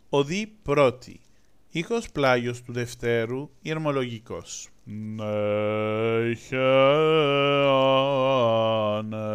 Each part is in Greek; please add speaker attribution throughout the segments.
Speaker 1: Οδή πρώτη. Οίκος πλάγιος του δευτέρου, ηρμολογικός. Νέχε ανές.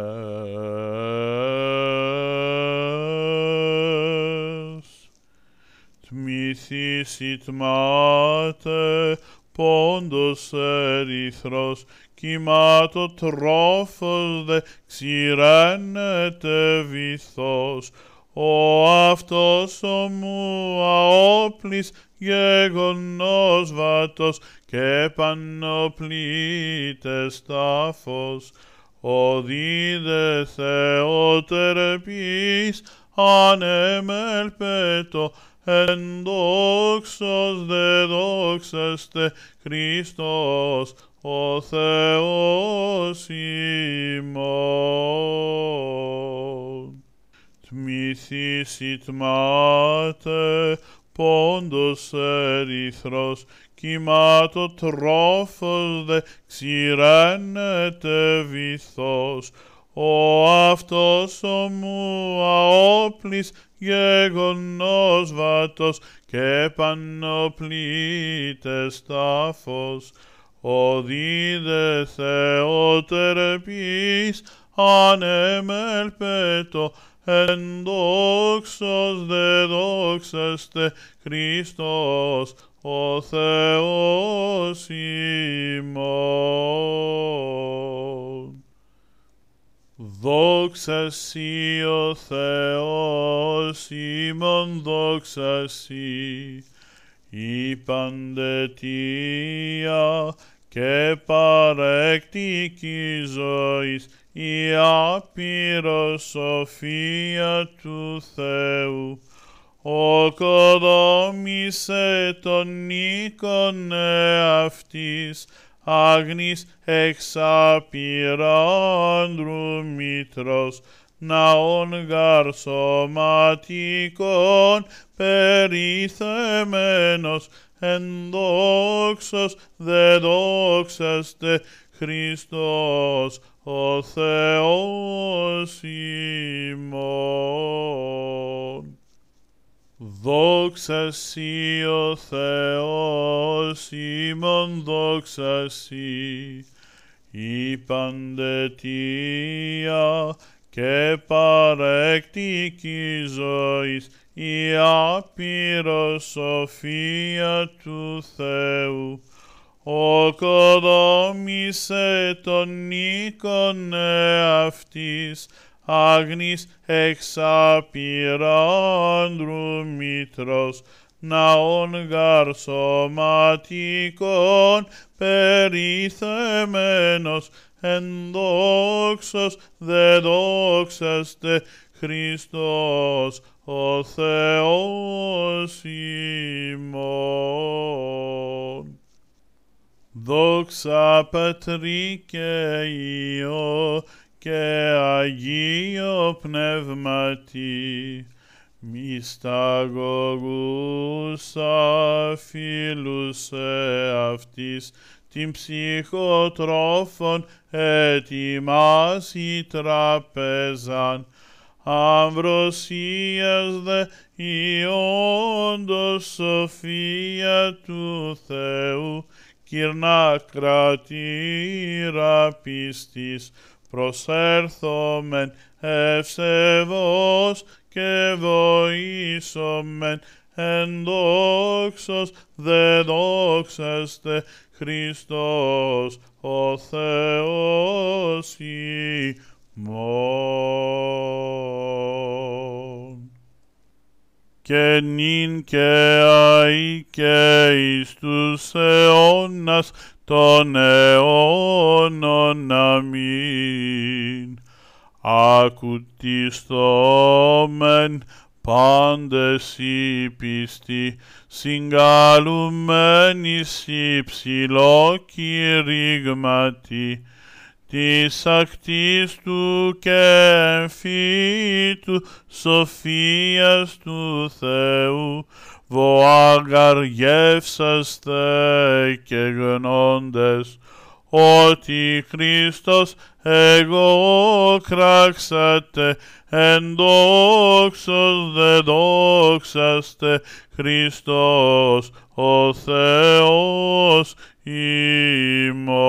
Speaker 1: Τμηθείς ητμάτε, πόντος ερυθρός, κυματοτρόφος δε ξηραίνεται βυθός. Ο αυτός ομού αόπλης γεγονός βατός και πανοπλήτες τάφος. Οδίδε Θεότερπης ανεμελπέτω, εν δόξος δε δόξαστε Χριστός ο Θεός ημών. Τμηθείς ητμάτε, πόντος ερυθρός, κυματοτρόφος δε ξηραίνεται βυθός. Ο αυτός ομού αόπλης γεγονός βατός και πανοπλήτες τάφος. Οδίδε Θεότερπης ανεμελπέτω, εν δόξος δε δόξαστε Χριστός ο Θεός ημών. Δόξα σοι ο Θεός ημών, δόξα σοι, η παντετία και παρεκτική ζωής, η άπειρος σοφία του Θεού. Οκοδόμησε τον οίκον εαυτής, άγνης εξαπειράνδρου μήτρος, ναόν γαρ σωματικών περιθεμένος, εν δόξος δε δόξαστε Χριστός ο Θεός ημών. Δόξα σοι ο Θεός ημών, δόξα σοι, η παντετία και παρεκτική ζωής, η άπειρος σοφία του Θεού. Οκοδόμησε τον οίκον εαυτής, άγνης εξαπειράνδρου μήτρος, ναόν γαρ σωματικών περιθεμένος, εν δόξος δε δόξαστε Χριστός ο Θεός ημών. Δόξα Πατρί και Υιό και Αγίο Πνεύματι, μυσταγωγούσα φίλους εαυτής, την ψυχοτρόφων ετοιμάσει τραπέζαν, αμβροσίας δε η όντως σοφία του Θεού, κυρνά κρατήρα πίστης, προσέρθομεν ευσεβώς και βοήσομεν, εν δόξος δε δόξαστε Χριστός ο Θεός ημών. Και νυν και αεί και εις τους αιώνας των αιώνων. Αμήν. Ακουτιστόμεν πάντες οι πιστοί, συγκαλουμένης υψηλό κηρύγματι, της ακτής του και εμφύτου σοφίας του Θεού, βοαγαριεύσαστε και γνώντες, ότι Χριστός εγώ κράξατε, εν δόξος δε δόξαστε, Χριστός ο Θεός ημών.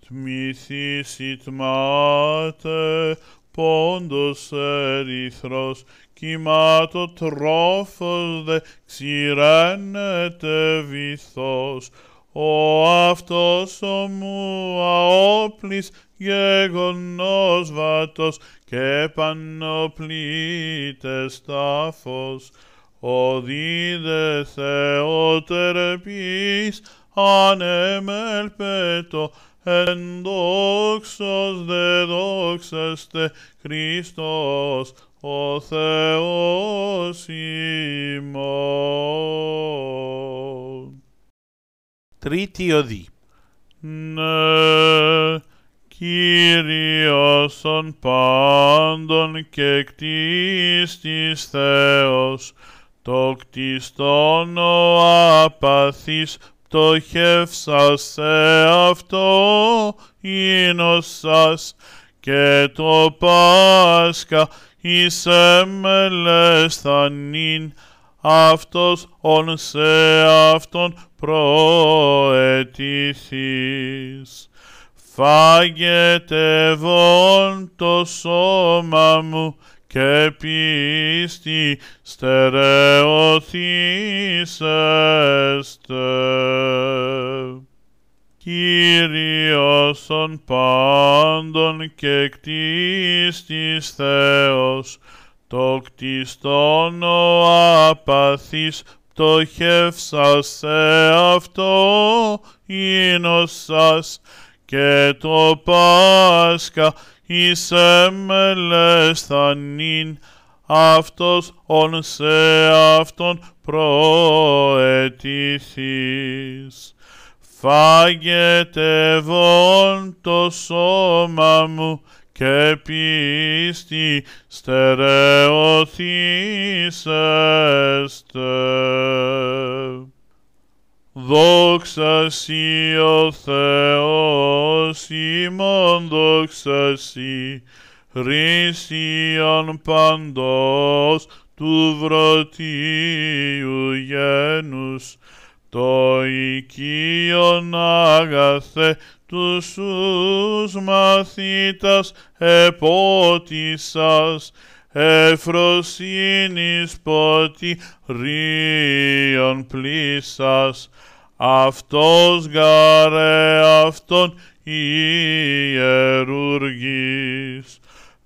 Speaker 1: Τμηθήσιτ μάτε, πόντος ερυθρός, κυμάτο τρόφος δε ξηραίνεται βυθός. Ο αυτός ομού αόπλης γεγονός βατός και πανοπλήτες τάφος. Ο δίδε Θεότερπης ανεμελπέτω, εν δόξος δε δόξαστε, Χριστός ο Θεός ημών.
Speaker 2: Τρίτη οδή.
Speaker 1: Ναι, Κύριος των πάντων και κτίστης Θεός, το κτιστόν ο απαθής πτωχεύσας σε αυτό ίνωσας, και το Πάσχα εις έμελες θα νυν, αυτός ον σε αυτόν προαιτηθείς. Φάγετε βον το σώμα μου και πίστη στερεωθήσεστε. Κύριος των πάντων και κτίστης Θεός, το κτιστόν ο απαθής πτωχεύσας σε αυτό ίνωσας, και το Πάσχα εις έμελες θα νυν, αυτός ον σε αυτόν προαιτηθείς. Φάγετε βον το σώμα μου και πίστη στερεωθήσεστε. Δόξα σοι ο Θεός ημών, δόξα σοι, Χριστιαν παντός του βρωτίου γένους, το οικείον αγαθέ τους σους μαθήτας επότισας, εφροσύνης ποτηρίων πλήσας, αυτός γαρε αυτόν ιερουργής.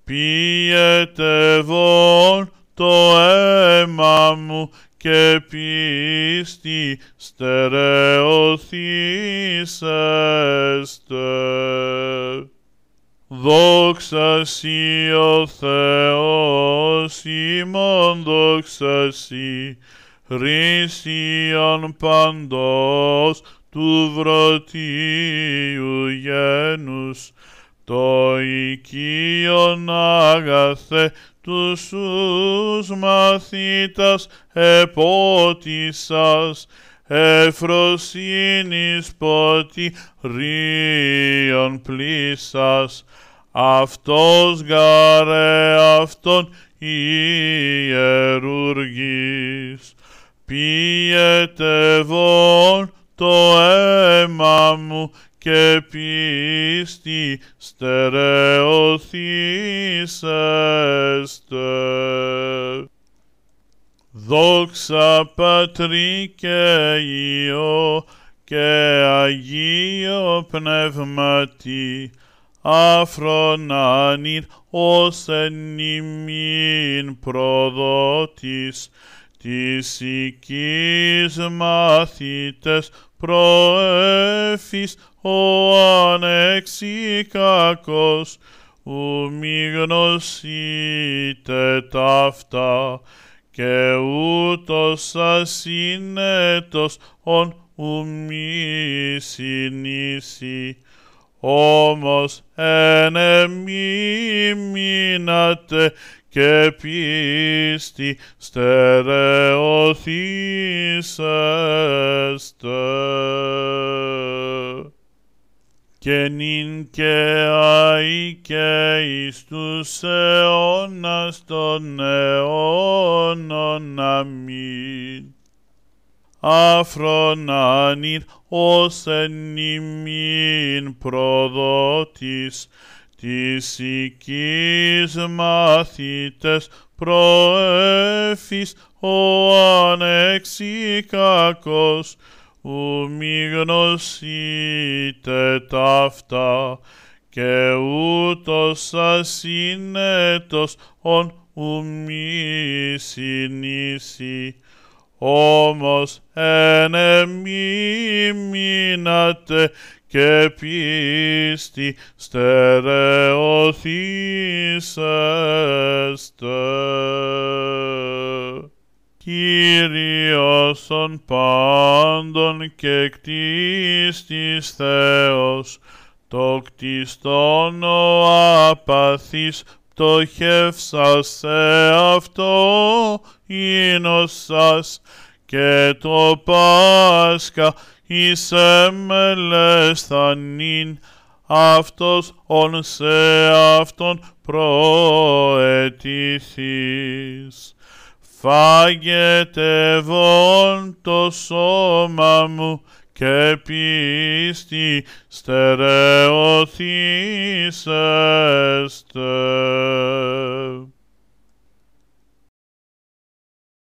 Speaker 1: Πιετε βον το αίμα μου και πίστη στερεωθήσεστε. Δόξα σοι ο Θεός ημών, δόξα σοι, Χριστιαν παντός του βρωτίου γένους, το οικείον αγαθέ τους σους μαθήτας επότισας, εφροσύνης ποτηρίων πλήσας, αυτός γαρε αυτόν ιερουργής. Πιετε βον το αίμα μου και πίστη στερεωθήσεστε. Δόξα Πατρί και Υιό και Αγίο Πνεύματι, αφρονάνυρ ως εν ημίν προδότης, της οικής μαθήτες προέφης ο ανεξικάκος, ου μη γνωσείτε ταύτα, και ούτως ασύνετος ον ου μη συνήσει. Όμως εν εμεί μείνατε και πίστη στερεωθήσεστε. Και νυν και αεί και εις τους αιώνας των αιώνων. Αμήν. Αφρονάνην ως εν ημίν προδότης, της οικής μαθητές προέφης ο ανεξίκακος, ου μη γνωσείτε ταύτα, και ούτως ασύνετος ον ου μη συνήσει. Όμως εν εμεί μείνατε και πίστη στερεωθήσεστε. Κύριος των πάντων και κτίστης Θεός, το κτιστόν ο απαθής πτωχεύσασε αυτό ίνωσας, και το Πάσχα εις εμελεσθανήν αυτός ον σε αυτόν προετηθείς. Φάγετε βον το σώμα μου και πίστη στερεωθήσεστε.